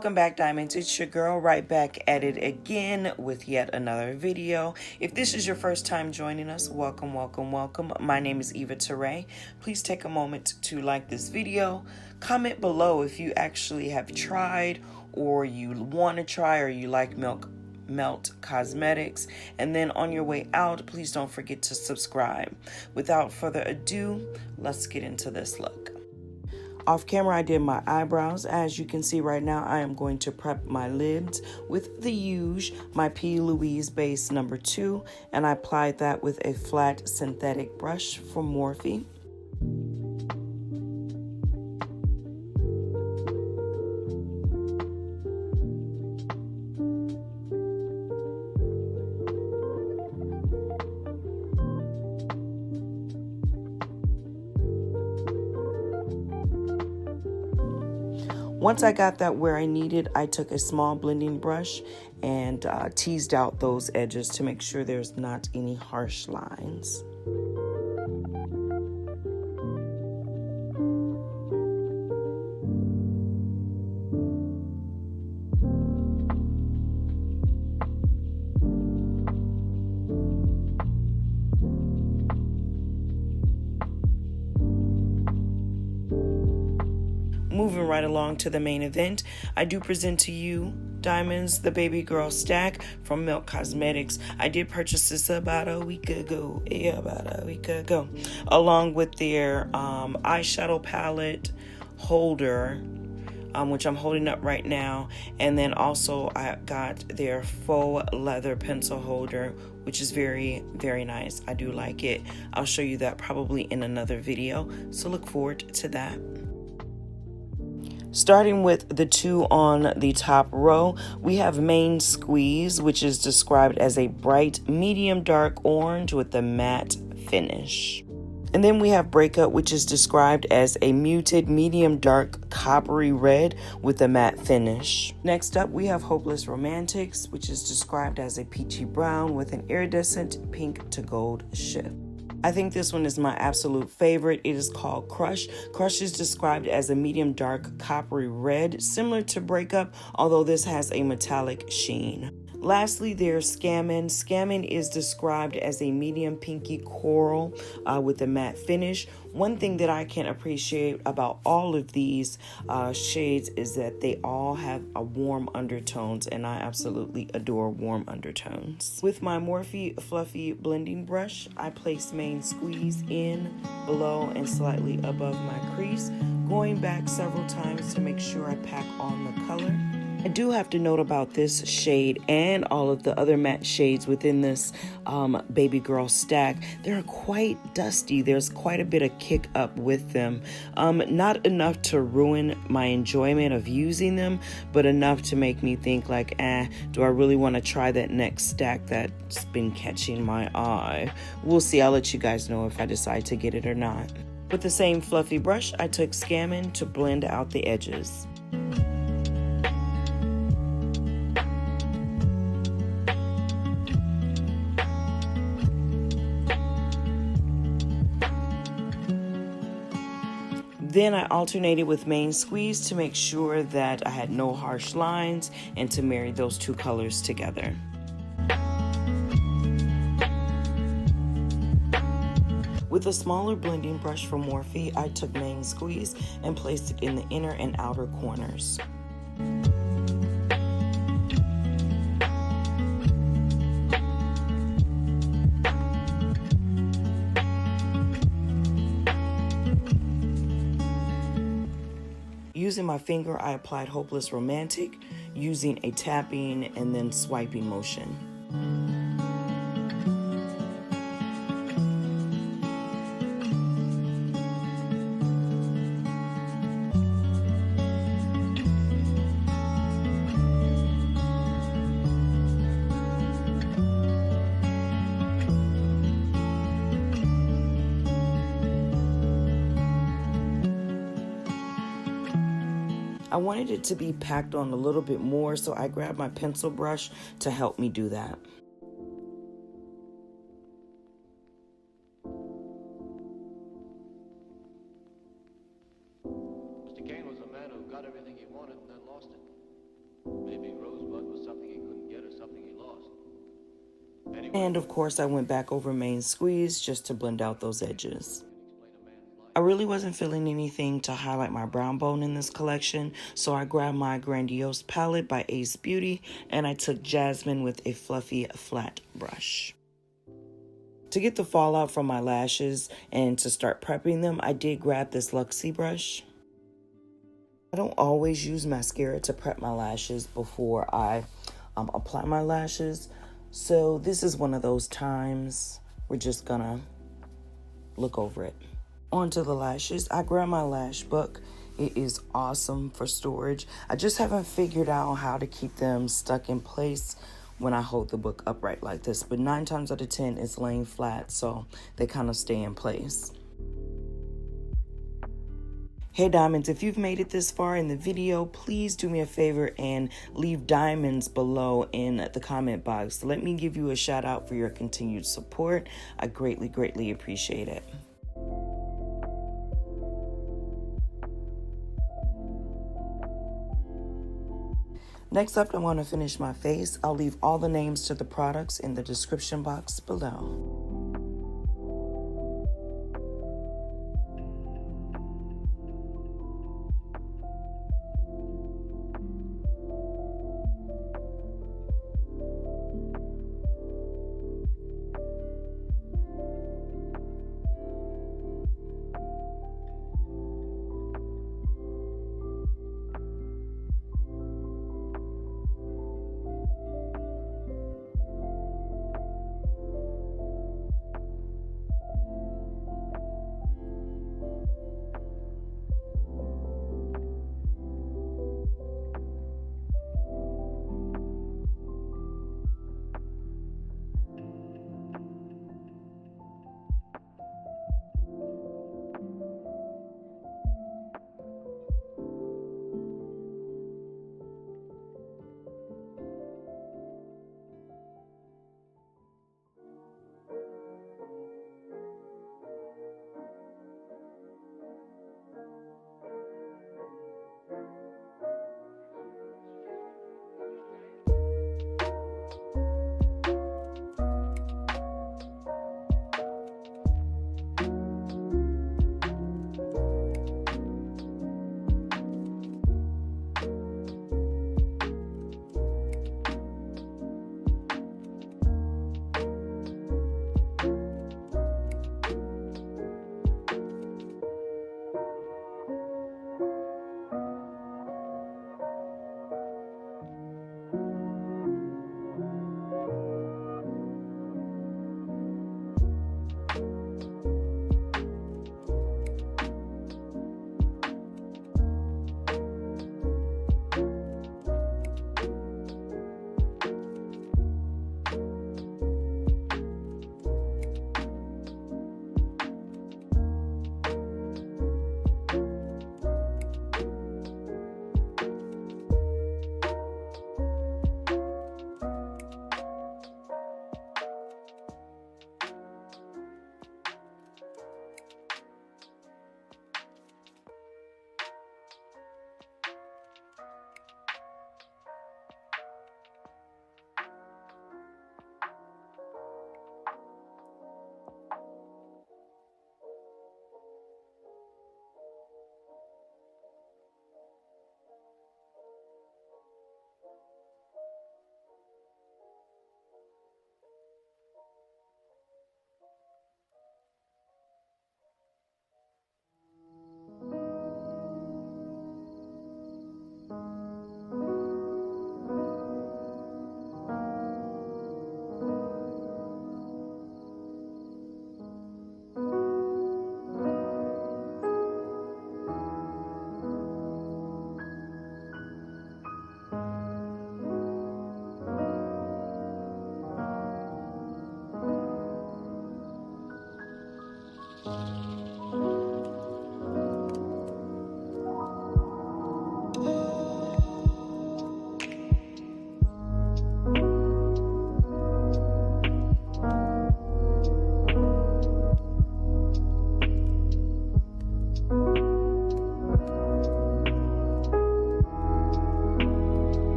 Welcome back, Diamonds. It's your girl right back at it again with yet another video. If this is your first time joining us, welcome, welcome, welcome. My name is Eva Tarae. Please take a moment to like this video. Comment below if you actually have tried or you want to try or you like Melt Cosmetics. And then on your way out, please don't forget to subscribe. Without further ado, let's get into this look. Off camera, I did my eyebrows. As you can see right now, I am going to prep my lids with the Huge, my P. Louise base number 2, and I applied that with a flat synthetic brush from Morphe. Once I got that where I needed, I took a small blending brush and teased out those edges to make sure there's not any harsh lines. Moving right along to the main event, I do present to you Diamonds, the Baby Girl Stack from Melt Cosmetics. I did purchase this about a week ago, along with their eyeshadow palette holder, which I'm holding up right now. And then also I got their faux leather pencil holder, which is very, very nice. I do like it. I'll show you that probably in another video, so look forward to that. Starting with the two on the top row, we have Main Squeeze, which is described as a bright medium dark orange with a matte finish. And then we have Breakup, which is described as a muted medium dark coppery red with a matte finish. Next up, we have Hopeless Romantics, which is described as a peachy brown with an iridescent pink to gold shift. I think this one is my absolute favorite. It is called Crush. Crush is described as a medium dark coppery red, similar to Breakup, although this has a metallic sheen. Lastly, there's Scammin'. Scammin' is described as a medium pinky coral with a matte finish. One thing that I can appreciate about all of these shades is that they all have a warm undertones, and I absolutely adore warm undertones. With my Morphe Fluffy Blending Brush, I place Main Squeeze in, below, and slightly above my crease, going back several times to make sure I pack on the color. I do have to note about this shade and all of the other matte shades within this Baby Girl stack. They're quite dusty. There's quite a bit of kick up with them. Not enough to ruin my enjoyment of using them, but enough to make me think like, do I really want to try that next stack that's been catching my eye? We'll see. I'll let you guys know if I decide to get it or not. With the same fluffy brush, I took Scammin' to blend out the edges. Then I alternated with Main Squeeze to make sure that I had no harsh lines and to marry those two colors together. With a smaller blending brush from Morphe, I took Main Squeeze and placed it in the inner and outer corners. Using my finger, I applied Hopeless Romantic, using a tapping and then swiping motion. I wanted it to be packed on a little bit more, so I grabbed my pencil brush to help me do that. Mr. Kane was a man who got everything he wanted and then lost it. And of course, I went back over main squeeze just to blend out those edges. I really wasn't feeling anything to highlight my brown bone in this collection, so I grabbed my Grandiose palette by Ace Beauty and I took Jasmine with a fluffy flat brush. To get the fallout from my lashes and to start prepping them, I did grab this Luxie brush. I don't always use mascara to prep my lashes before I apply my lashes, so this is one of those times we're just gonna look over it. Onto the lashes, I grabbed my lash book. It is awesome for storage. I just haven't figured out how to keep them stuck in place when I hold the book upright like this, but 9 times out of 10 it's laying flat, so they kind of stay in place. Hey diamonds, if you've made it this far in the video, please do me a favor and leave diamonds below in the comment box. Let me give you a shout out for your continued support. I greatly appreciate it. Next up, I want to finish my face. I'll leave all the names to the products in the description box below.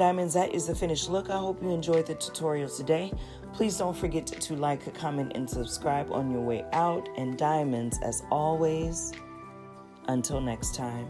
diamonds, that is the finished look. I hope you enjoyed the tutorial today. Please don't forget to like, comment, and subscribe on your way out. And diamonds, as always, until next time.